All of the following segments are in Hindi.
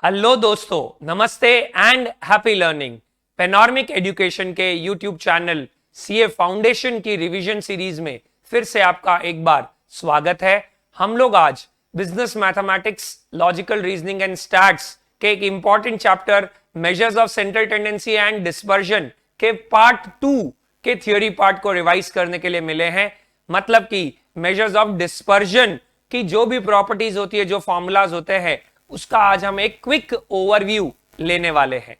हेलो दोस्तों, नमस्ते and happy learning. Panoramic education के यूट्यूब चैनल सीए फाउंडेशन की रिवीजन सीरीज में फिर से आपका एक बार स्वागत है। हम लोग आज business mathematics, logical reasoning and stats के एक important chapter measures of central tendency and dispersion के पार्ट 2 के थियोरी पार्ट को रिवाइज करने के लिए मिले हैं। मतलब कि मेजर्स ऑफ डिस्पर्जन की जो भी प्रॉपर्टीज होती है, जो फॉर्मूलाज होते हैं, उसका आज हम एक क्विक ओवरव्यू लेने वाले हैं।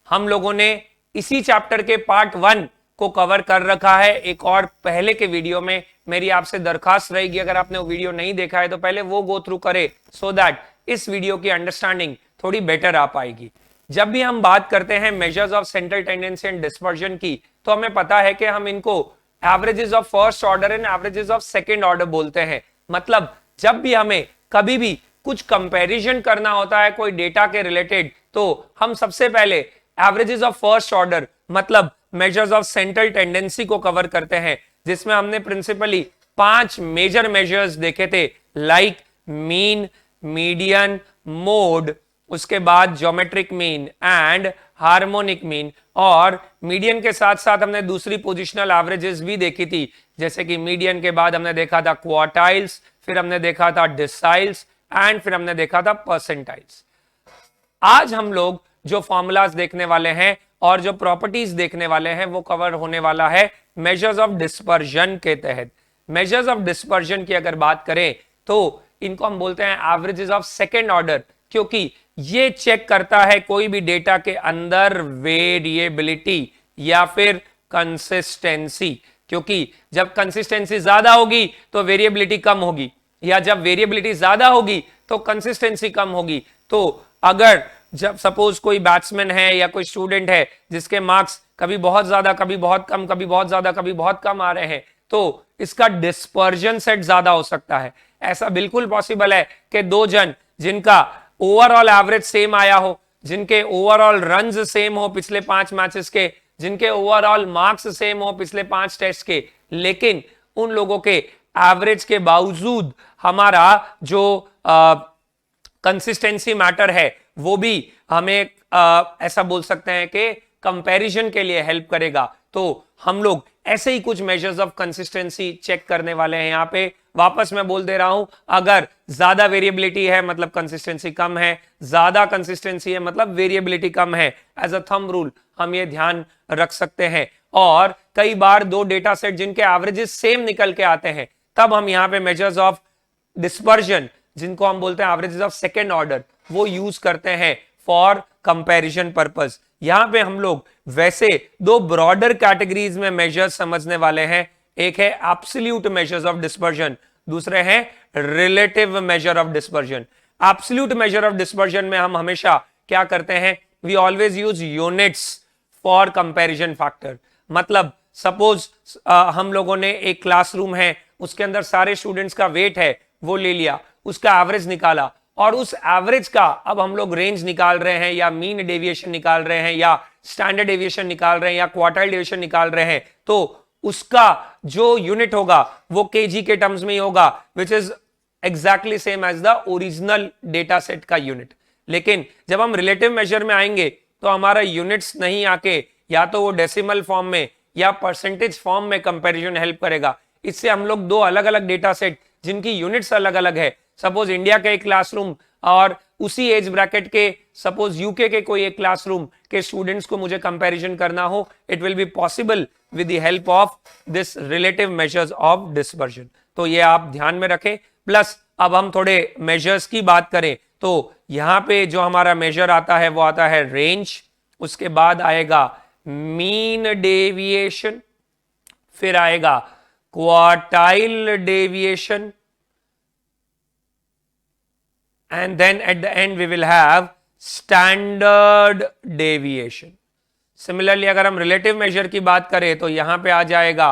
हम लोगों ने इसी चैप्टर के पार्ट 1 को कवर कर रखा है एक और पहले के वीडियो में। मेरी आपसे दरखास्त रहेगी, अगर आपने वो वीडियो नहीं देखा है तो पहले वो गो थ्रू करे, सो दैट इस वीडियो की अंडरस्टैंडिंग थोड़ी बेटर आ पाएगी। जब भी हम बात करते हैं measures of central tendency and dispersion की, तो हमें पता है कि हम इनको averages of first order and averages of second order बोलते हैं। मतलब जब भी हमें कभी भी कुछ कंपैरिजन करना होता है कोई डेटा के रिलेटेड, तो हम सबसे पहले एवरेजेस ऑफ फर्स्ट ऑर्डर मतलब मेजर्स ऑफ सेंट्रल टेंडेंसी को कवर करते हैं, जिसमें हमने प्रिंसिपली 5 मेजर मेजर्स देखे थे, लाइक मीन, मीडियन, मोड, उसके बाद geometric mean and harmonic mean. और मीडियन के साथ साथ हमने दूसरी पोजिशनल एवरेजेस भी देखी थी, जैसे कि मीडियन के बाद हमने देखा था क्वार्टाइल्स, फिर हमने देखा था डिसाइल्स एंड फिर हमने देखा था परसेंटाइल्स। आज हम लोग जो फॉर्मूलाज देखने वाले हैं और जो प्रॉपर्टीज देखने वाले हैं वो कवर होने वाला है मेजर्स ऑफ डिस्पर्जन के तहत। मेजर्स ऑफ डिस्पर्जन की अगर बात करें तो इनको हम बोलते हैं एवरेजेस ऑफ सेकेंड ऑर्डर, क्योंकि ये चेक करता है कोई भी डेटा के अंदर वेरिएबिलिटी या फिर कंसिस्टेंसी। क्योंकि जब कंसिस्टेंसी ज्यादा होगी तो वेरिएबिलिटी कम होगी, या जब वेरिएबिलिटी ज्यादा होगी तो कंसिस्टेंसी कम होगी। तो अगर जब सपोज कोई बैट्समैन है या कोई स्टूडेंट है जिसके मार्क्स कभी बहुत ज्यादा, कभी बहुत कम, कभी बहुत ज्यादा, कभी बहुत कम आ रहे हैं, तो इसका डिस्पर्जन सेट ज्यादा हो सकता है। ऐसा बिल्कुल पॉसिबल है कि दो जन जिनका ओवरऑल एवरेज सेम आया हो, जिनके ओवरऑल रन्स सेम हो पिछले 5 मैचेस के, जिनके ओवरऑल मार्क्स सेम हो पिछले 5 टेस्ट के, लेकिन उन लोगों के एवरेज के बावजूद हमारा जो कंसिस्टेंसी मैटर है वो भी हमें ऐसा बोल सकते हैं कि कंपैरिजन के लिए हेल्प करेगा। तो हम लोग ऐसे ही कुछ मेजर्स ऑफ कंसिस्टेंसी चेक करने वाले हैं। यहां पे वापस मैं बोल दे रहा हूं, अगर ज्यादा वेरिएबिलिटी है मतलब कंसिस्टेंसी कम है, ज्यादा कंसिस्टेंसी है मतलब वेरिएबिलिटी कम है। एज अ थंब रूल हम ये ध्यान रख सकते हैं। और कई बार दो डेटा सेट जिनके एवरेजेस सेम निकल के आते हैं, तब हम यहां पे मेजर्स ऑफ डिस्पर्जन, जिनको हम बोलते हैं एवरेजेस ऑफ सेकेंड ऑर्डर, वो यूज करते हैं फॉर कंपैरिजन पर्पस। यहां पे हम लोग वैसे दो ब्रॉडर कैटेगरीज में मेजर्स समझने वाले हैं। एक है एब्सोल्यूट मेजर्स ऑफ डिस्पर्जन, दूसरे हैं relative measure of dispersion. Absolute measure of dispersion में हम हमेशा क्या करते हैं, we always use units for comparison factor. मतलब सपोज हम लोगों ने एक क्लासरूम है, उसके अंदर सारे स्टूडेंट्स का वेट है, वो ले लिया, उसका एवरेज निकाला, और उस एवरेज का अब हम लोग रेंज निकाल रहे हैं, या मीन डेविएशन निकाल रहे हैं, या स्टैंडर्ड डेविएशन निकाल रहे हैं, या क्वार्टाइल डेविएशन निकाल रहे हैं, तो उसका जो यूनिट होगा वो केजी के टर्म्स में ही होगा, which is exactly same as the original data set का यूनिट। लेकिन जब हम रिलेटिव मेजर में आएंगे तो हमारा यूनिट्स नहीं आके या तो वो डेसिमल फॉर्म में या परसेंटेज फॉर्म में कंपैरिजन हेल्प करेगा। इससे हम लोग दो अलग अलग डेटा सेट जिनकी यूनिट्स अलग अलग है, सपोज इंडिया का एक क्लासरूम और उसी एज ब्रैकेट के सपोज यूके के कोई एक क्लासरूम के स्टूडेंट्स को मुझे कंपैरिजन करना हो, it will be possible with the help of this relative measures of dispersion. तो ये आप ध्यान में रखें। प्लस अब हम थोड़े मेजर्स की बात करें तो यहां पे जो हमारा मेजर आता है वो आता है रेंज, उसके बाद आएगा मीन डेविएशन, फिर आएगा quartile deviation, and then at the end we will have standard deviation. Similarly अगर हम relative measure की बात करें तो यहां पे आ जाएगा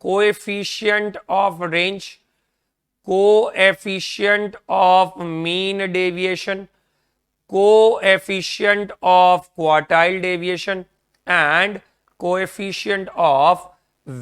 coefficient of range, coefficient of mean deviation, coefficient of quartile deviation and coefficient of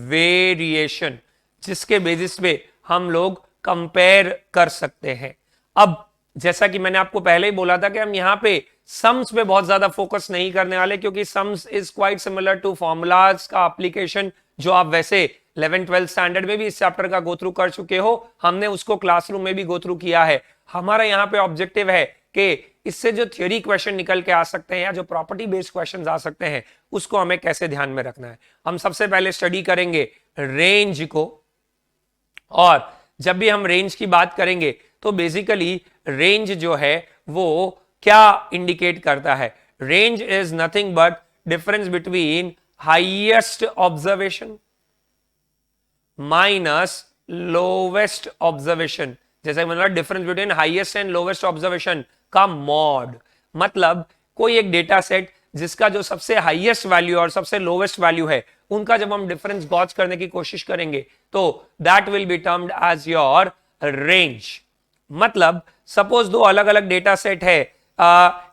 variation, जिसके बेसिस पे हम लोग कंपेयर कर सकते हैं। अब जैसा कि मैंने आपको पहले ही बोला था कि हम यहाँ पे सम्स पे बहुत ज्यादा फोकस नहीं करने वाले, क्योंकि sums is quite similar to formulas का एप्लीकेशन, जो आप वैसे 11th-12th स्टैंडर्ड में भी इस चैप्टर का गो थ्रू कर चुके हो, हमने उसको क्लासरूम में भी गो थ्रू किया है। हमारा यहाँ पे ऑब्जेक्टिव है कि इससे जो थ्योरी क्वेश्चन निकल के आ सकते हैं या जो प्रॉपर्टी बेस्ड क्वेश्चन आ सकते हैं, उसको हमें कैसे ध्यान में रखना है। हम सबसे पहले स्टडी करेंगे रेंज को, और जब भी हम रेंज की बात करेंगे तो बेसिकली रेंज जो है वो क्या इंडिकेट करता है। Range is nothing but difference between highest observation minus lowest observation. जैसे मतलब difference between highest and lowest observation का मॉड। मतलब कोई एक डेटा सेट जिसका जो सबसे हाईएस्ट वैल्यू और सबसे लोवेस्ट वैल्यू है, उनका जब हम डिफरेंस गॉज करने की कोशिश करेंगे तो that will be termed as your range. मतलब सपोज दो अलग अलग डेटा सेट है,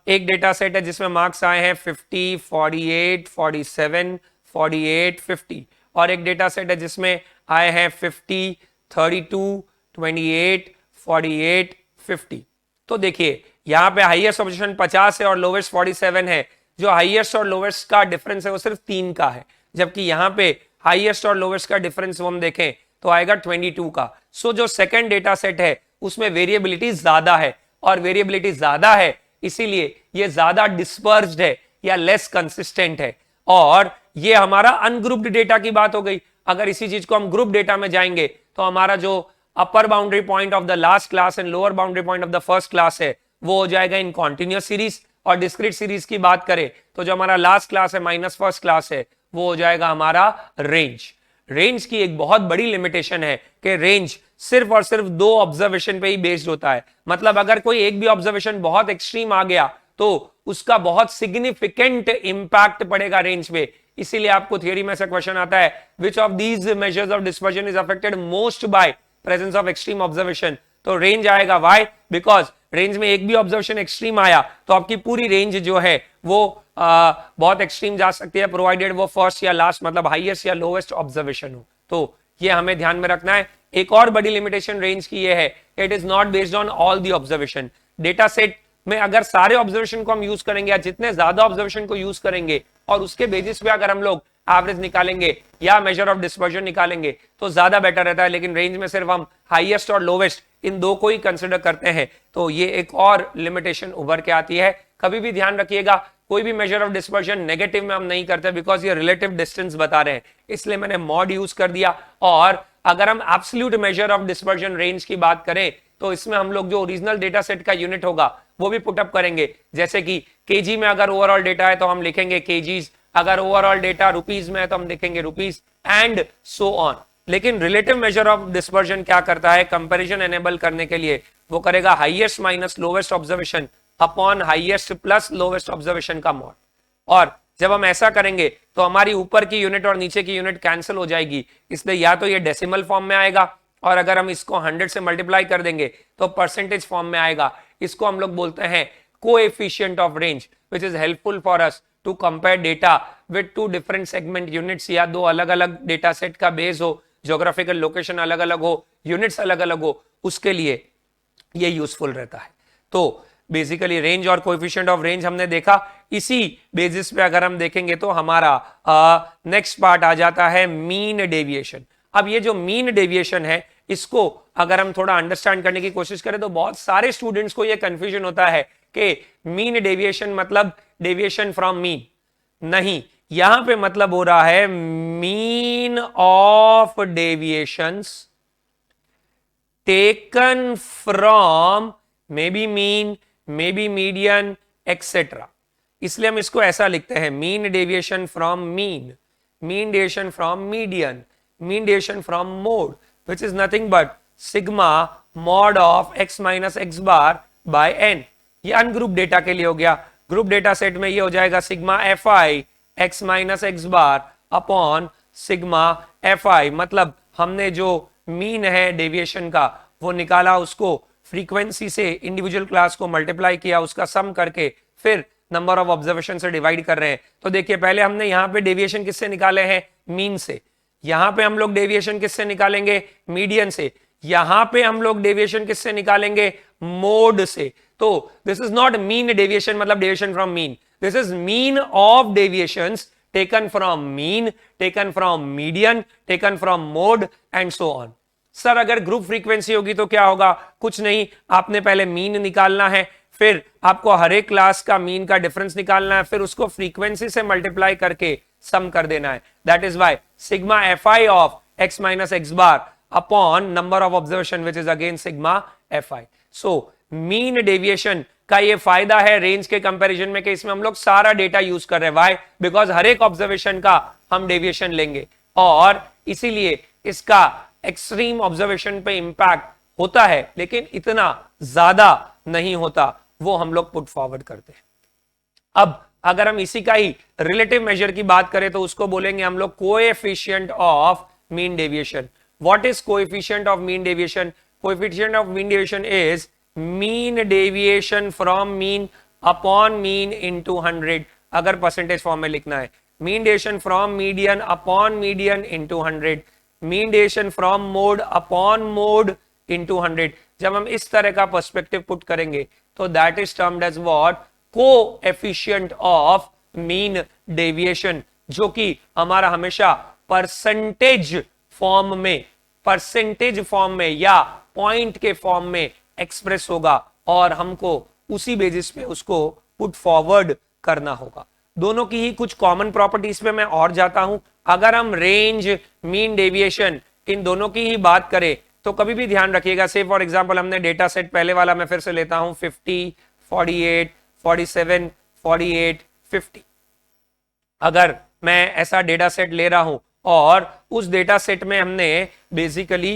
एक डेटा सेट है जिसमें मार्क्स आए हैं 50, 48, 47, 48, 50, और एक डेटा सेट है जिसमें आए हैं 50, 32, 28, 48, 50। तो देखिए यहां पे हाईएस्ट ऑब्जर्वेशन 50 है और लोवेस्ट 47 है। जो हाईएस्ट और लोवेस्ट का डिफरेंस है वो सिर्फ 3 का है, जबकि यहां पे हाईएस्ट और लोवेस्ट का डिफरेंस हम देखें तो आएगा 22 का। सो जो सेकंड डेटा सेट है उसमें वेरिएबिलिटी ज्यादा है, और वेरिएबिलिटी ज्यादा है इसीलिए ये ज्यादा डिस्पर्स्ड है या लेस कंसिस्टेंट है। और ये हमारा अनग्रुप्ड डेटा की बात हो गई। अगर इसी चीज को हम ग्रुप डेटा में जाएंगे तो हमारा जो अपर boundary point of the last class and lower boundary point of the first class है वो हो जाएगा इन कॉन्टिन्यूअस सीरीज, और डिस्क्रीट सीरीज की बात करें तो जो हमारा लास्ट क्लास है माइनस फर्स्ट क्लास है वो हो जाएगा हमारा रेंज। रेंज की एक बहुत बड़ी लिमिटेशन है कि रेंज सिर्फ और सिर्फ 2 ऑब्जर्वेशन पे ही बेस्ड होता है। मतलब अगर कोई एक भी ऑब्जर्वेशन बहुत एक्सट्रीम आ गया तो उसका बहुत सिग्निफिकेंट इंपैक्ट पड़ेगा रेंज पे। इसीलिए आपको थियरी में से क्वेश्चन आता है which of these measures of dispersion is affected most by presence of extreme observation. तो रेंज आएगा व्हाई, बिकॉज रेंज में एक भी ऑब्जर्वेशन एक्सट्रीम आया तो आपकी पूरी रेंज जो है वो बहुत एक्सट्रीम जा सकती है, प्रोवाइडेड वो फर्स्ट या लास्ट मतलब हाईएस्ट या लोवेस्ट ऑब्जर्वेशन हो। तो ये हमें ध्यान में रखना है। एक और बड़ी लिमिटेशन रेंज की ये है, it is not based on all the observation. Data set में अगर सारे ऑब्जर्वेशन को हम यूज करेंगे या जितने ज्यादा ऑब्जर्वेशन को यूज करेंगे और उसके बेसिस पे अगर हम लोग एवरेज निकालेंगे या मेजर ऑफ डिस्पर्जन निकालेंगे तो ज्यादा बेटर रहता है। लेकिन रेंज में सिर्फ हम हाईएस्ट और लोवेस्ट इन दो को ही कंसिडर करते हैं, तो ये एक और लिमिटेशन उभर के आती है। कभी भी ध्यान रखिएगा कोई भी मेजर ऑफ डिस्पर्जन नेगेटिव में हम नहीं करते, बिकॉज ये रिलेटिव डिस्टेंस बता रहे हैं, इसलिए मैंने मॉड यूज कर दिया। और अगर हम absolute measure of dispersion range की बात करें तो इसमें हम लोग जो ओरिजिनल डेटा सेट का यूनिट होगा वो भी पुटअप करेंगे। जैसे कि केजी में अगर ओवरऑल डेटा है तो हम लिखेंगे केजीज, अगर ओवरऑल डेटा रुपीज में है तो हम लिखेंगे रुपीज, एंड सो ऑन। लेकिन रिलेटिव मेजर ऑफ डिस्पर्जन क्या करता है, कंपैरिजन एनेबल करने के लिए वो करेगा highest minus lowest observation upon highest plus lowest observation का मॉड। और जब हम ऐसा करेंगे तो हमारी ऊपर की यूनिट और नीचे की यूनिट कैंसिल हो जाएगी, इसलिए या तो ये डेसिमल फॉर्म में आएगा और अगर हम इसको 100 से मल्टीप्लाई कर देंगे तो परसेंटेज फॉर्म में आएगा। इसको हम लोग बोलते हैं coefficient of range, which is helpful for us to compare data with 2 different segment units, या 2 अलग अलग डेटा सेट का बेस हो, ज्योग्राफिकल लोकेशन अलग अलग हो, यूनिट्स अलग अलग हो, उसके लिए ये यूजफुल रहता है। तो बेसिकली रेंज और कोएफिशिएंट ऑफ रेंज हमने देखा। इसी बेसिस पे अगर हम देखेंगे तो हमारा नेक्स्ट पार्ट आ जाता है मीन डेविएशन। अब ये जो मीन डेविएशन है इसको अगर हम थोड़ा अंडरस्टैंड करने की कोशिश करें तो बहुत सारे स्टूडेंट्स को ये कंफ्यूजन होता है कि मीन डेविएशन मतलब डेविएशन फ्रॉम मीन। नहीं, यहां पे मतलब हो रहा है mean of deviations taken from may be mean, may be median etcetera. इसलिए हम इसको ऐसा लिखते हैं mean deviation from mean, mean deviation from median, mean deviation from mode, which is nothing but sigma mod of x minus x bar by n। ये अनग्रुप डेटा के लिए हो गया। ग्रुप डेटा सेट में ये हो जाएगा sigma fi x minus x bar upon sigma fi। मतलब हमने जो मीन है डेविएशन का वो निकाला, उसको फ्रीक्वेंसी से इंडिविजुअल क्लास को मल्टीप्लाई किया, उसका सम करके फिर नंबर ऑफ ऑब्जर्वेशन से डिवाइड कर रहे हैं। तो देखिए पहले हमने यहाँ पे डेविएशन किससे निकाले हैं, मीन से। यहां पे हम लोग डेविएशन किससे निकालेंगे, मीडियन से। यहां पे हम लोग डेविएशन किससे निकालेंगे? मोड से। तो this is not mean deviation मतलब deviation from mean, this is mean of deviations taken from mean, taken from median, taken from mode and so on. Sir अगर ग्रुप फ्रीक्वेंसी होगी तो क्या होगा? कुछ नहीं, आपने पहले मीन निकालना है, फिर आपको हर एक क्लास का मीन का डिफरेंस निकालना है, फिर उसको फ्रीक्वेंसी से मल्टीप्लाई करके सम कर देना है। That is y sigma fi of x minus x bar upon number of observation which is again sigma fi। So mean deviation का ये फायदा है रेंज के कंपैरिजन में कि इसमें हम लोग सारा डेटा यूज कर रहे हैं। व्हाई? बिकॉज हर एक ऑब्जर्वेशन का हम डेविएशन लेंगे और इसीलिए इसका एक्सट्रीम ऑब्जर्वेशन पे इंपैक्ट होता है, लेकिन इतना ज्यादा नहीं होता, वो हम लोग पुट फॉरवर्ड करते हैं। अब अगर हम इसी का ही रिलेटिव मेजर की बात करें तो उसको बोलेंगे हम लोग coefficient of mean deviation. What is coefficient of mean deviation? Coefficient of mean deviation is mean deviation from mean upon mean into 100। अगर परसेंटेज फॉर्म में लिखना है, mean deviation from median upon median into 100, mean deviation from mode upon mode into 100। जब हम इस तरह का पर्सपेक्टिव पुट करेंगे तो that is termed as what? Coefficient of mean deviation, जो कि हमारा हमेशा परसेंटेज फॉर्म में या पॉइंट के फॉर्म में एक्सप्रेस होगा और हमको उसी बेसिस पे उसको पुट फॉरवर्ड करना होगा। दोनों की ही कुछ कॉमन प्रॉपर्टीज पे मैं और जाता हूं। अगर हम रेंज, मीन डेविएशन इन दोनों की ही बात करें तो कभी भी ध्यान रखिएगा, से फॉर एग्जांपल हमने डेटा सेट पहले वाला मैं फिर से लेता हूं 50, 48, 47, 48, 50। अगर मैं ऐसा डेटा सेट ले रहा हूं और उस डेटा सेट में हमने बेसिकली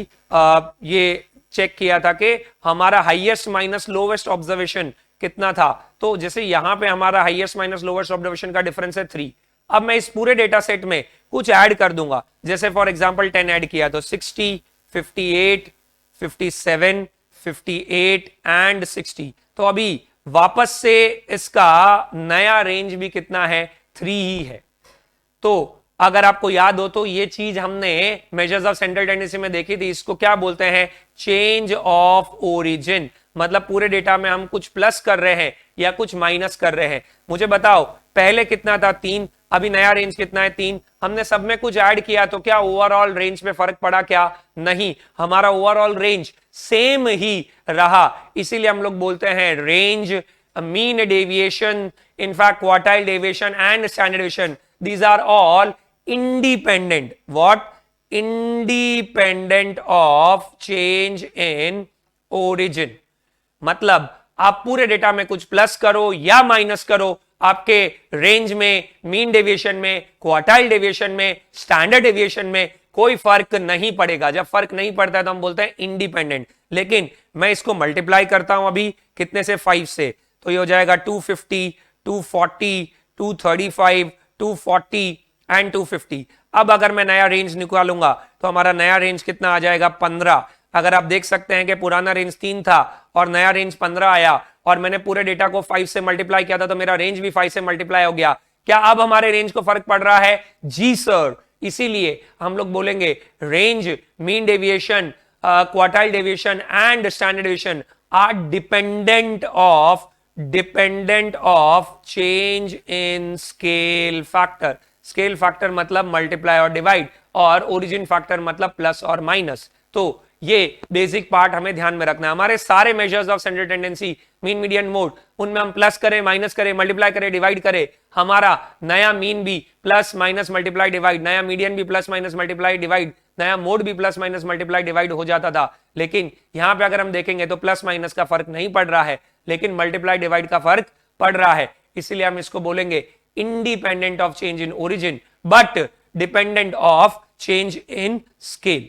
ये चेक किया था कि हमारा हाईएस्ट माइनस लोवेस्ट ऑब्जर्वेशन कितना था, तो जैसे यहां पे हमारा हाईएस्ट माइनस लोवेस्ट ऑब्जर्वेशन का डिफरेंस है 3। अब मैं इस पूरे डेटा सेट में कुछ ऐड कर दूंगा, जैसे फॉर एग्जांपल 10 ऐड किया तो 60, 58, 57, 58 एंड 60। तो अभी वापस से इसका नया रेंज भी कितना है? 3 ही है। तो अगर आपको याद हो तो ये चीज हमने मेजर्स ऑफ सेंट्रल टेंडेंसी में देखी थी, इसको क्या बोलते हैं? Change of origin. मतलब पूरे डेटा में हम कुछ प्लस कर रहे हैं या कुछ माइनस कर रहे हैं। मुझे बताओ पहले कितना था? 3, अभी नया रेंज कितना है? 3। हमने सब में कुछ ऐड किया तो क्या ओवरऑल रेंज पे फर्क पड़ा क्या? नहीं, हमारा ओवरऑल रेंज सेम ही रहा। इसीलिए हम लोग बोलते हैं range, mean deviation, in fact quartile deviation and standard deviation, these are all independent. What? Independent of change in origin. मतलब आप पूरे डेटा में कुछ प्लस करो या माइनस करो, आपके रेंज में, मीन डेविएशन में, क्वार्टाइल डेविएशन में, स्टैंडर्ड डेविएशन में कोई फर्क नहीं पड़ेगा। जब फर्क नहीं पड़ता है तो हम बोलते हैं इंडिपेंडेंट। लेकिन मैं इसको मल्टीप्लाई करता हूं अभी कितने से? 5 से, तो ये हो जाएगा 250, 240, 235, 240 एंड 250। अब अगर मैं नया रेंज निकालूंगा तो हमारा नया रेंज कितना आ जाएगा? 15। अगर आप देख सकते हैं कि पुराना रेंज 3 था और नया रेंज 15 आया और मैंने पूरे डेटा को 5 से मल्टीप्लाई किया था तो मेरा रेंज भी 5 से मल्टीप्लाई हो गया। क्या अब हमारे रेंज को फर्क पड़ रहा है? जी सर। इसीलिए हम लोग बोलेंगे range, mean deviation, quartile deviation and standard deviation are dependent of change in scale factor. Scale factor मतलब मल्टीप्लाई और डिवाइड, और ओरिजिन फैक्टर मतलब प्लस और माइनस। तो ये बेसिक पार्ट हमें ध्यान में रखना है। हमारे सारे measures of central tendency, mean, median, mode, उनमें हम प्लस करें, माइनस करें, मल्टीप्लाई करें, डिवाइड करें, हमारा नया मीन भी प्लस माइनस मल्टीप्लाई डिवाइड, नया मीडियन भी प्लस माइनस मल्टीप्लाई डिवाइड, नया मोड भी प्लस माइनस मल्टीप्लाई डिवाइड हो जाता था। लेकिन यहां पे अगर हम देखेंगे तो प्लस माइनस का फर्क नहीं पड़ रहा है, लेकिन मल्टीप्लाई डिवाइड का फर्क पड़ रहा है। इसलिए हम इसको बोलेंगे independent of change in origin but dependent of change in scale.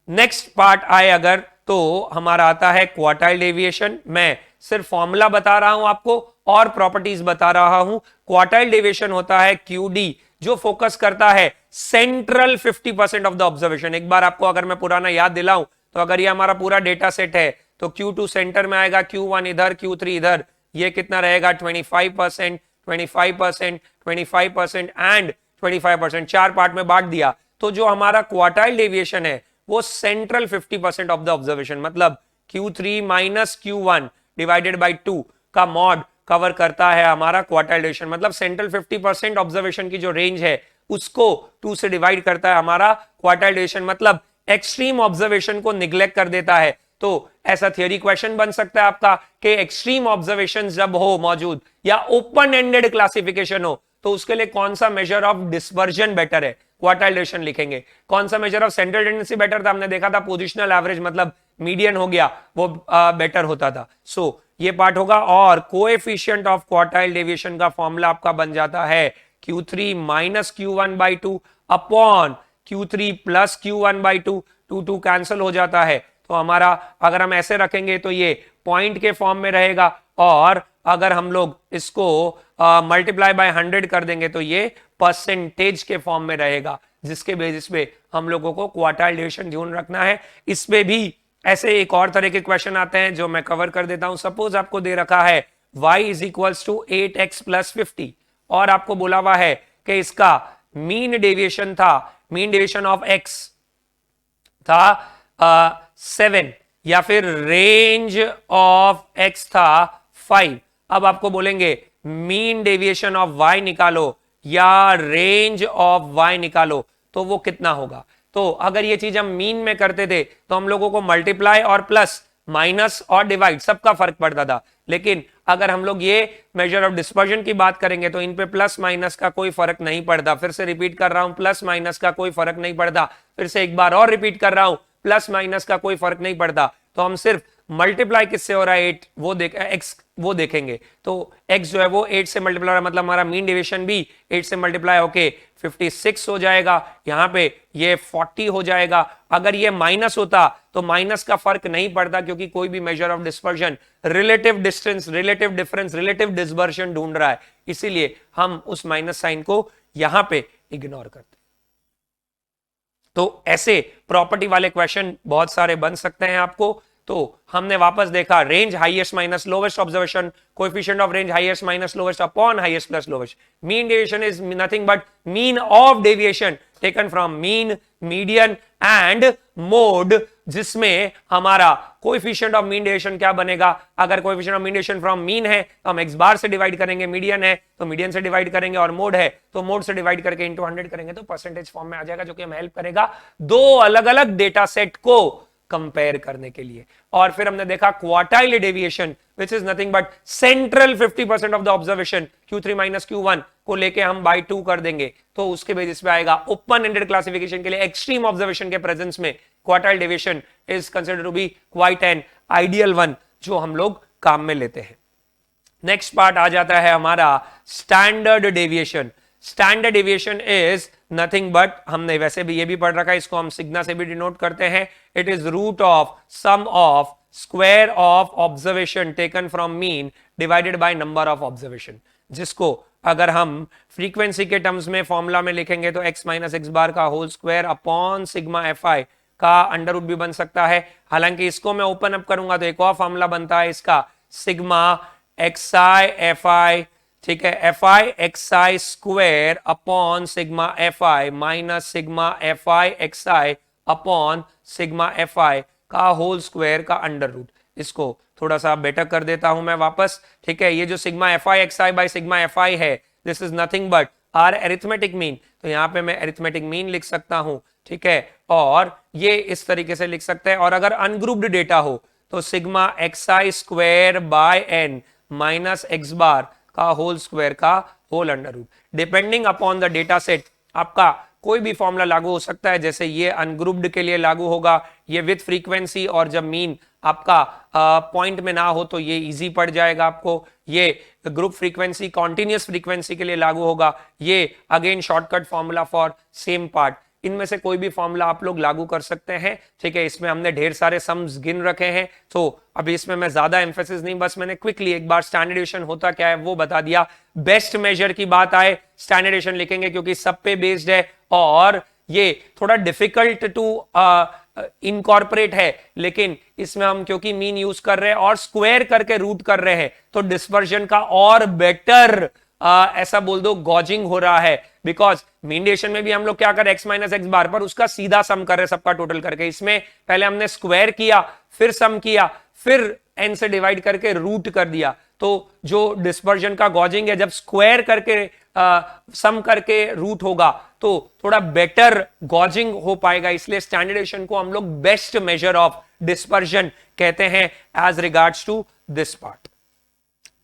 Next part आए अगर तो हमारा आता है क्वार्टाइल डेविएशन। मैं सिर्फ फॉर्मूला बता रहा हूं आपको और प्रॉपर्टीज बता रहा हूं। क्वार्टाइल डेविएशन होता है QD, जो फोकस करता है सेंट्रल 50% ऑफ द ऑब्जर्वेशन। एक बार आपको अगर मैं पुराना याद दिलाऊं तो अगर ये हमारा पूरा डेटा सेट है तो Q2 सेंटर में आएगा, Q1 इधर, Q3 इधर, ये कितना रहेगा? 25%, 25%, 25% एंड 25%, 4 पार्ट में बांट दिया। तो जो हमारा क्वार्टाइल डेविएशन है वो सेंट्रल 50% ऑफ द ऑब्जर्वेशन, मतलब Q3 minus Q1 divided by 2 का मॉड कवर करता है हमारा क्वार्टाइल डेविएशन, मतलब सेंट्रल 50% ऑब्जर्वेशन की जो रेंज है उसको 2 से डिवाइड करता है हमारा क्वार्टाइल डेविएशन, मतलब एक्सट्रीम ऑब्जर्वेशन को निग्लेक्ट कर देता है। तो ऐसा थियरी क्वेश्चन बन सकता है आपका कि एक्सट्रीम ऑब्जर्वेशन जब हो मौजूद या ओपन एंडेड क्लासिफिकेशन हो तो उसके लिए कौन सा मेजर ऑफ डिस्पर्जन बेटर है, क्वार्टाइल डेविएशन लिखेंगे। कौन सा measure of central tendency better था, हमने देखा था पोजिशनल एवरेज, मतलब मीडियन हो गया वो बेटर होता था। सो ये पार्ट होगा। और कोएफिशिएंट ऑफ क्वार्टाइल डेविएशन का फॉर्मूला आपका बन जाता है Q3 minus Q1 by 2 upon Q3 plus Q1 by 2, 2 cancel हो जाता है। तो हमारा अगर हम ऐसे रखेंगे तो ये पॉइंट के फॉर्म में रहेगा, और अगर हम लोग इसको मल्टीप्लाई बाय 100 कर देंगे तो ये परसेंटेज के फॉर्म में रहेगा, जिसके बेसिस पे हम लोगों को क्वार्टाइल डेविएशन ध्यान रखना है। इसमें भी ऐसे एक और तरह के क्वेश्चन आते हैं जो मैं कवर कर देता हूं। सपोज आपको दे रखा है y is equals to 8x plus 50 और आपको बोला हुआ है कि इसका मीन डेविएशन था, मीन डेविएशन ऑफ x था 7 या फिर रेंज ऑफ x था 5। अब आपको बोलेंगे मीन डेविएशन ऑफ y निकालो या रेंज ऑफ y निकालो, तो वो कितना होगा। तो अगर ये चीज हम मीन में करते थे तो हम लोगों को मल्टीप्लाई और प्लस माइनस और डिवाइड सबका फर्क पड़ता था, लेकिन अगर हम लोग ये मेजर ऑफ डिस्पर्जन की बात करेंगे तो इन पे प्लस माइनस का कोई फर्क नहीं पड़ता। फिर से रिपीट कर रहा हूं, प्लस माइनस का कोई फर्क नहीं पड़ता। फिर से एक बार और रिपीट कर रहा हूं, प्लस माइनस का कोई फर्क नहीं पड़ता। तो हम सिर्फ मल्टीप्लाई किससे हो रहा है 8 वो देखेंगे। तो x जो है वो 8 से मल्टीप्लाई हो रहा है, मतलब हमारा मीन डेविएशन भी 8 से मल्टीप्लाई होके 56 हो जाएगा, यहाँ पे ये 40 हो जाएगा। अगर ये माइनस होता तो माइनस का फर्क नहीं पड़ता, क्योंकि कोई भी major of dispersion relative distance, relative difference, relative dispersion ढूंढ रहा है, इसीलिए हम उस माइनस साइन को यहां पे इग्नोर करते हैं। तो ऐसे प्रॉपर्टी वाले क्वेश्चन बहुत सारे बन सकते हैं आपको। तो हमने वापस देखा range highest minus lowest observation, coefficient of range highest minus lowest upon highest plus lowest. Mean deviation is nothing but mean of deviation taken from mean, median and mode, जिसमें हमारा कोएफिशिएंट ऑफ मीन डेविएशन क्या बनेगा। अगर coefficient of mean deviation from mean है तो हम एक्स बार से डिवाइड करेंगे, मीडियन है तो मीडियन से डिवाइड करेंगे, और मोड है तो मोड से डिवाइड करके इंटू 100 करेंगे तो परसेंटेज फॉर्म में आ जाएगा, जो कि हमें हेल्प करेगा दो अलग अलग डेटा सेट को कंपेयर करने के लिए। और फिर हमने देखा quartile deviation which is nothing but central 50% of the observation Q3 minus Q1 को लेके हम बाई 2 कर देंगे, तो उसके बेसिस पे आएगा ओपन एंडेड क्लासिफिकेशन के लिए एक्सट्रीम ऑब्जर्वेशन के प्रेजेंस में quartile deviation is considered to be quite an ideal one, जो हम लोग काम में लेते हैं। नेक्स्ट पार्ट आ जाता है हमारा standard deviation. Standard deviation is nothing but, हमने वैसे भी ये भी पढ़ रखा है, इसको हम सिग्मा से भी डिनोट करते हैं। It is root of sum of square of observation taken from mean divided by number of observation, जिसको अगर हम फ्रीक्वेंसी के टर्म्स में फॉर्मूला में लिखेंगे तो x माइनस एक्स बार का whole square upon sigma fi का अंडर रूट भी बन सकता है। हालांकि इसको मैं ओपन अप करूंगा तो एक और फॉर्मूला बनता है इसका, सिग्मा xi fi, ठीक है, fi xi square upon sigma fi minus sigma fi xi upon sigma fi का होल स्क्वायर का अंडर रूट। इसको थोड़ा सा बेटर कर देता हूं मैं वापस, ठीक है। ये जो sigma fi xi by sigma fi है, this is nothing but our arithmetic mean, तो यहां पे मैं एरिथमेटिक मीन लिख सकता हूं, ठीक है। और ये इस तरीके से लिख सकते हैं। और अगर अनग्रुप्ड डेटा हो तो sigma xi square by n minus x bar का होल स्क्वायर का whole under root. Depending upon the data set आपका कोई भी फॉर्मूला लागू हो सकता है, जैसे ये अनग्रुप्ड के लिए लागू होगा, ये विद फ्रीक्वेंसी, और जब मीन आपका पॉइंट में ना हो तो ये इजी पड़ जाएगा आपको। ये ग्रुप फ्रीक्वेंसी कॉन्टिन्यूअस फ्रीक्वेंसी के लिए लागू होगा, ये again shortcut formula for same part. इनमें से कोई भी फॉर्मूला आप लोग लागू कर सकते हैं, ठीक है। इसमें हमने ढेर सारे सम्स गिन रखे हैं, तो अभी इसमें मैं ज्यादा एम्फेसिस नहीं, बस मैंने क्विकली एक बार स्टैंडर्डेशन होता क्या है वो बता दिया। बेस्ट मेजर की बात आए स्टैंडर्डेशन लिखेंगे क्योंकि सब पे बेस्ड है, और ये थोड़ा डिफिकल्ट टू इनकॉर्पोरेट है, लेकिन इसमें हम क्योंकि मीन यूज कर रहे हैं और स्क्वायर करके रूट कर रहे हैं तो डिस्पर्जन का और बेटर ऐसा बोल दो गॉजिंग हो रहा है, बिकॉज मीन डेविएशन में भी हम लोग क्या कर रहे हैं, x माइनस एक्स बार, पर उसका सीधा सम कर रहे हैं सबका टोटल करके। इसमें पहले हमने स्क्वायर किया, फिर सम किया, फिर n से डिवाइड करके रूट कर दिया। तो जो डिस्पर्जन का गॉजिंग है, जब स्क्वायर करके सम करके रूट होगा तो थोड़ा बेटर गॉजिंग हो पाएगा, इसलिए स्टैंडर्ड डेविएशन को हम लोग बेस्ट मेजर ऑफ डिस्पर्जन कहते हैं as regards to this part.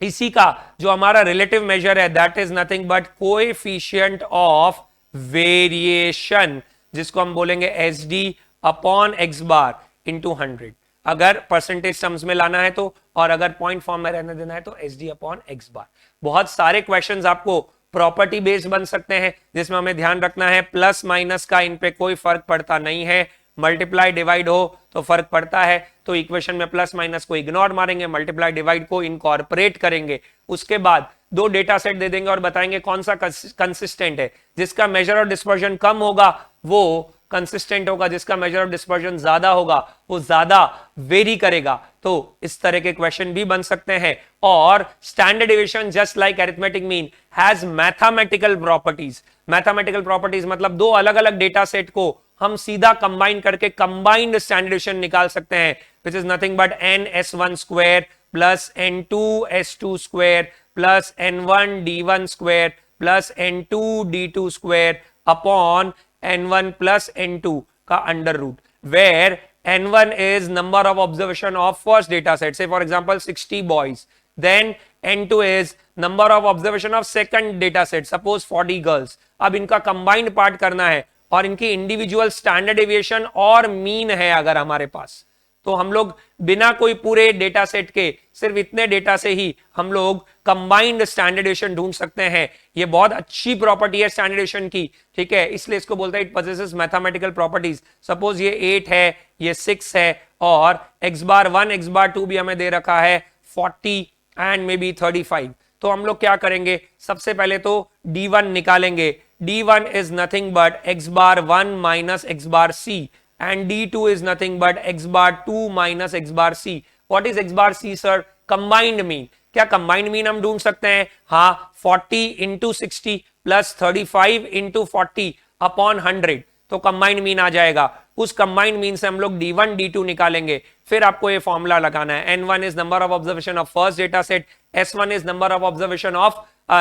इसी का जो हमारा रिलेटिव मेजर है that is nothing but coefficient of variation, जिसको हम बोलेंगे S D upon x bar into 100, अगर परसेंटेज टर्म्स में लाना है तो, और अगर पॉइंट फॉर्म में रहने देना है तो एस डी अपॉन एक्स बार। बहुत सारे क्वेश्चंस आपको प्रॉपर्टी बेस्ड बन सकते हैं, जिसमें हमें ध्यान रखना है प्लस माइनस का इन पे कोई फर्क पड़ता नहीं है, मल्टीप्लाई डिवाइड हो तो फर्क पड़ता है, तो इक्वेशन में प्लस माइनस को इग्नोर मारेंगे, मल्टीप्लाई डिवाइड को इनकॉर्पोरेट करेंगे। उसके बाद दो डेटा सेट दे देंगे और बताएंगे कौन सा कंसिस्टेंट है, जिसका मेजर ऑफ डिस्पर्जन कम होगा वो कंसिस्टेंट होगा, जिसका मेजर ऑफ डिस्पर्जन ज्यादा होगा वो ज्यादा वेरी करेगा। तो इस तरह के क्वेश्चन भी बन सकते हैं। और standard deviation just like arithmetic mean has mathematical properties. Mathematical properties मतलब दो अलग अलग डेटा सेट को हम सीधा कंबाइन करके कंबाइंड स्टैंडर्ड डेविएशन निकाल सकते हैं, which is nothing but n(s1) square plus n2(s2) square plus n1(d1) square plus n2(d2) square upon n1 plus n2 का under root, where n1 is number of observation of first data set, say for example 60 boys, then n2 is number of observation of second data set, suppose 40 girls। अब इनका कंबाइंड पार्ट करना है और इनकी इंडिविजुअल स्टैंडर्ड डेविएशन और मीन है अगर हमारे पास, तो हम लोग बिना कोई पूरे डेटा सेट के सिर्फ इतने डेटा से ही हम लोग कंबाइंड स्टैंडर्ड डेविएशन ढूंढ सकते हैं। ये बहुत अच्छी प्रॉपर्टी है स्टैंडर्ड डेविएशन की, ठीक है, इसलिए इसको बोलते हैं it possesses mathematical properties. Suppose ये 8 है, ये 6 है, और x बार 1 x बार 2 भी हमें दे रखा है 40 एंड मे बी 35। तो हम लोग क्या करेंगे, सबसे पहले तो d1 निकालेंगे। d1 is nothing but x bar 1 minus x bar c, and d2 is nothing but x bar 2 minus x bar c। What is x bar c sir? Combined mean। क्या combined mean हम ढूंढ सकते हैं? हाँ, 40 into 60 plus 35 into 40 upon 100, तो combined mean आ जाएगा। उस combined mean से हम लोग d1 d2 निकालेंगे। फिर आपको ये फॉर्मूला लगाना है, n1 is number of observation of first data set, s1 is number of observation of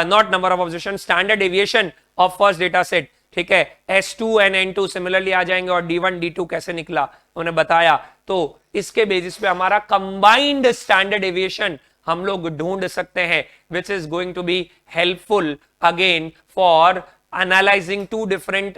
not number of observation, standard deviation of first data set, ठीक है। S2 and N2 सिमिलरली आ जाएंगे, और D1 D2 कैसे निकला उन्हें बताया। तो इसके बेसिस पे हमारा कंबाइंड स्टैंडर्ड डेविएशन हम लोग ढूंढ सकते हैं, which is going to be helpful again for analysing two different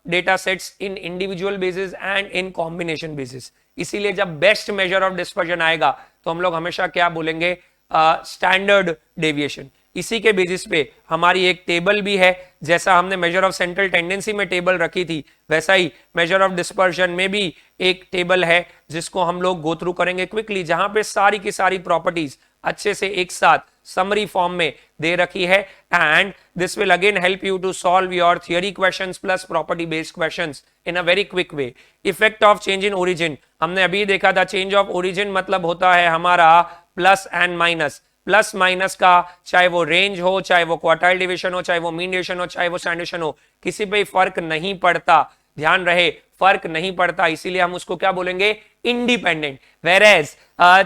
data sets in individual basis and in combination basis. इसीलिए जब बेस्ट मेजर ऑफ डिस्पर्जन आएगा तो हम लोग हमेशा क्या बोलेंगे, स्टैंडर्ड डेविएशन। इसी के बेसिस पे हमारी एक टेबल भी है, जैसा हमने मेजर ऑफ सेंट्रल टेंडेंसी में टेबल रखी थी वैसा ही मेजर ऑफ डिस्पर्जन में भी एक टेबल है, जिसको हम लोग गो थ्रू करेंगे क्विकली, जहां पे सारी की सारी प्रॉपर्टीज अच्छे से एक साथ समरी फॉर्म में दे रखी है। And this will again help you to solve your theory questions plus property based questions in a very quick way. Effect of change in origin हमने अभी देखा था। चेंज ऑफ ओरिजिन मतलब होता है हमारा plus and minus. Plus minus का चाहे वो रेंज हो, चाहे वो क्वार्टाइल डिवीजन हो, चाहे वो मीन डिवीजन हो, चाहे वो स्टैंडर्ड डिवीजन हो, किसी पे फर्क नहीं पड़ता, ध्यान रहे फर्क नहीं पड़ता, इसीलिए हम उसको क्या बोलेंगे, independent. Whereas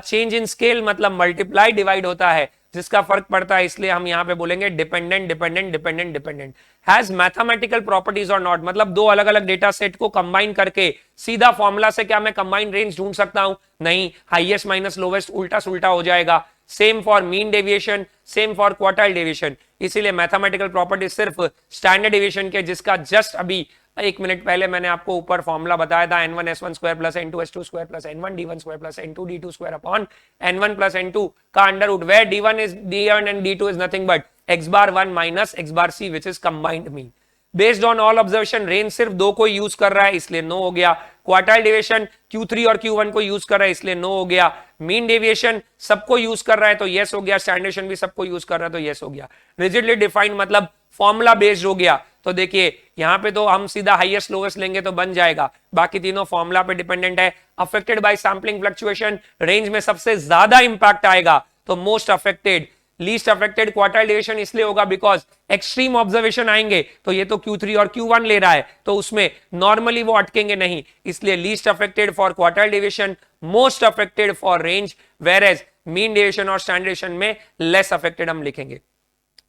change in scale मतलब मल्टीप्लाई डिवाइड होता है, जिसका फर्क पड़ता है, इसलिए हम यहां पे बोलेंगे dependent dependent dependent dependent. Has mathematical properties और नॉट मतलब दो अलग अलग डेटा सेट को कंबाइन करके सीधा फॉर्मूला से क्या मैं कंबाइन रेंज ढूंढ सकता हूं? नहीं, हाईएस्ट माइनस लोवेस्ट उल्टा सुल्टा हो जाएगा। Same for mean deviation, same for quartile deviation. इसीलिए मैथमेटिकल प्रॉपर्टी सिर्फ स्टैंडर्ड डेविएशन के, जिसका जस्ट अभी 1 मिनट पहले मैंने आपको ऊपर फॉर्मूला बताया था, n1s1 square plus n2s2 square plus n1d1 square plus n2d2 square upon n1 plus n2 का under root, where d1 and d2 is nothing but x bar 1 minus x bar c which is combined mean। Based on all observation range सिर्फ 2 को यूज कर रहा है, इसलिए नो हो गया। क्वार्टाइल डेविएशन Q3 और Q1 को यूज कर रहा है, इसलिए नो हो गया। मीन डेविएशन सबको यूज कर रहा है तो यस हो गया। स्टैंडर्ड डेविएशन भी सबको यूज कर रहा है तो यस हो गया। रिजिडली डिफाइंड मतलब फॉर्मूला बेस्ड हो गया, तो देखिए यहां पे तो हम सीधा हाईएस्ट लोवेस्ट लेंगे तो बन जाएगा, बाकी तीनों फॉर्मूला पे डिपेंडेंट है। Affected by sampling fluctuation, range में सबसे ज्यादा इंपैक्ट आएगा तो most affected least affected quartile deviation इसलिए होगा बिकॉज एक्सट्रीम ऑब्जर्वेशन आएंगे तो ये तो Q3 और Q1 ले रहा है तो उसमें नॉर्मली वो अटकेंगे नहीं, इसलिए least affected for quartile deviation, most affected for range, whereas mean deviation और स्टैंडर्ड डेविएशन में लेस अफेक्टेड हम लिखेंगे।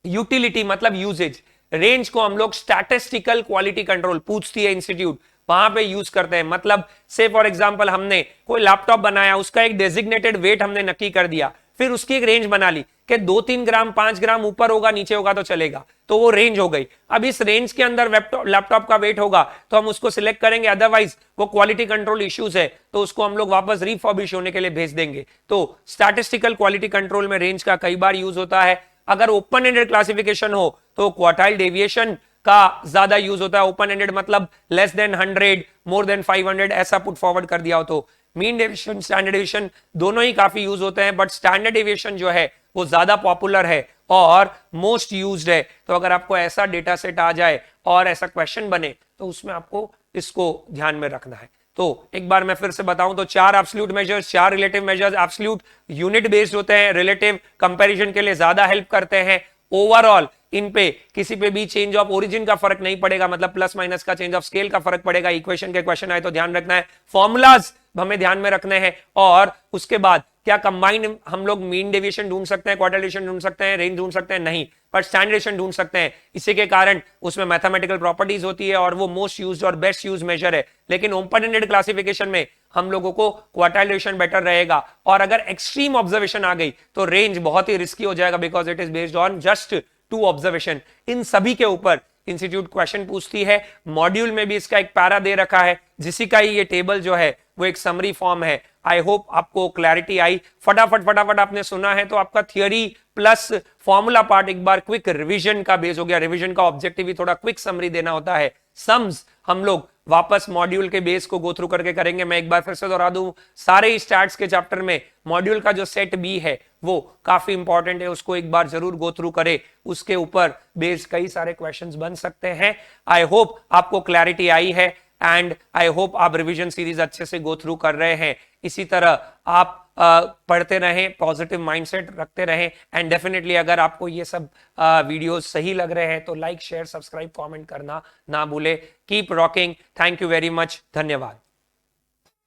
यूटिलिटी मतलब यूजेज, रेंज को हम लोग स्टैटिस्टिकल क्वालिटी कंट्रोल पूछती है इंस्टीट्यूट, वहां पे यूज करते हैं। मतलब से फॉर एग्जांपल हमने कोई लैपटॉप बनाया, उसका एक डेजिग्नेटेड वेट हमने नक्की कर दिया, फिर उसकी एक रेंज बना ली कि 2-3 ग्राम 5 ग्राम ऊपर होगा नीचे होगा तो चलेगा, तो वो रेंज हो गई। अब इस रेंज के अंदर लैपटॉप का वेट होगा तो हम उसको सिलेक्ट करेंगे, अदरवाइज वो क्वालिटी कंट्रोल इश्यूज है तो उसको हम लोग वापस रिफर्बिश होने के लिए भेज देंगे। तो स्टैटिस्टिकल क्वालिटी कंट्रोल में रेंज का कई बार यूज होता है। अगर ओपन एंडेड क्लासिफिकेशन हो तो क्वार्टाइल डेविएशन का ज्यादा यूज होता है। ओपन एंडेड मतलब लेस देन 100, मोर देन 500 ऐसा पुट फॉरवर्ड कर दिया हो तो। मीन डेविएशन, स्टैंडर्ड डेविएशन दोनों ही काफी यूज होते हैं, बट स्टैंडर्ड डेविएशन जो है वो ज्यादा पॉपुलर है और मोस्ट यूज्ड है। तो अगर आपको ऐसा डेटा सेट आ जाए और ऐसा क्वेश्चन बने तो उसमें आपको इसको ध्यान में रखना है। तो एक बार मैं फिर से बताऊं तो 4 absolute measures, 4 relative measures. Absolute unit based होते हैं, रिलेटिव कंपैरिजन के लिए ज्यादा हेल्प करते हैं। ओवरऑल इन पे किसी पे भी चेंज ऑफ ओरिजिन का फर्क नहीं पड़ेगा, मतलब प्लस माइनस का चेंज ऑफ स्केल का फर्क पड़ेगा। इक्वेशन के क्वेश्चन आए तो ध्यान रखना है, फॉर्मूलाज हमें ध्यान में रखने हैं, और उसके बाद क्या कंबाइंड हम लोग मीन डेविएशन ढूंढ सकते हैं, क्वार्टाइल डेविएशन ढूंढ सकते हैं, रेंज ढूंढ सकते हैं, नहीं, पर स्टैंडर्ड डेविएशन ढूंढ सकते हैं। इसी के कारण उसमें मैथमेटिकल प्रॉपर्टीज होती है और वो मोस्ट यूज्ड और बेस्ट यूज मेजर है। लेकिन ओपन एंडेड क्लासिफिकेशन में हम लोगों को क्वार्टाइल डेविएशन बेटर रहेगा, और अगर एक्सट्रीम ऑब्जर्वेशन आ गई तो रेंज बहुत ही रिस्की हो जाएगा because it is based on just 2 observation. इन सभी के ऊपर इंस्टीट्यूट क्वेश्चन पूछती है। मॉड्यूल में भी इसका एक पैरा दे रखा है, जिसी का ही ये टेबल जो है वो एक समरी फॉर्म है। आई होप आपको क्लैरिटी आई। फटाफट आपने सुना है तो आपका थियरी प्लस फॉर्मूला पार्ट एक बार क्विक रिवीजन का बेस हो गया। रिवीजन का ऑब्जेक्टिव ही थोड़ा क्विक समरी देना होता है। सम्स हम लोग वापस मॉड्यूल के बेस को गो थ्रू करके करेंगे। मैं एक बार फिर से दोहरा दूं, सारे स्टैट्स के चैप्टर में मॉड्यूल का जो सेट बी है वो काफी इंपॉर्टेंट है, उसको एक बार जरूर गो थ्रू करें। उसके ऊपर बेस्ड कई सारे क्वेश्चंस बन सकते हैं। आई होप आपको क्लैरिटी आई है एंड आई होप आप रिवीजन सीरीज अच्छे से गो थ्रू कर रहे हैं। इसी तरह आप पढ़ते रहें, पॉजिटिव माइंडसेट रखते रहें, एंड डेफिनेटली अगर आपको ये सब वीडियोस सही लग रहे हैं तो लाइक, शेयर, सब्सक्राइब, कमेंट करना ना भूले। Keep rocking. Thank you very much. धन्यवाद।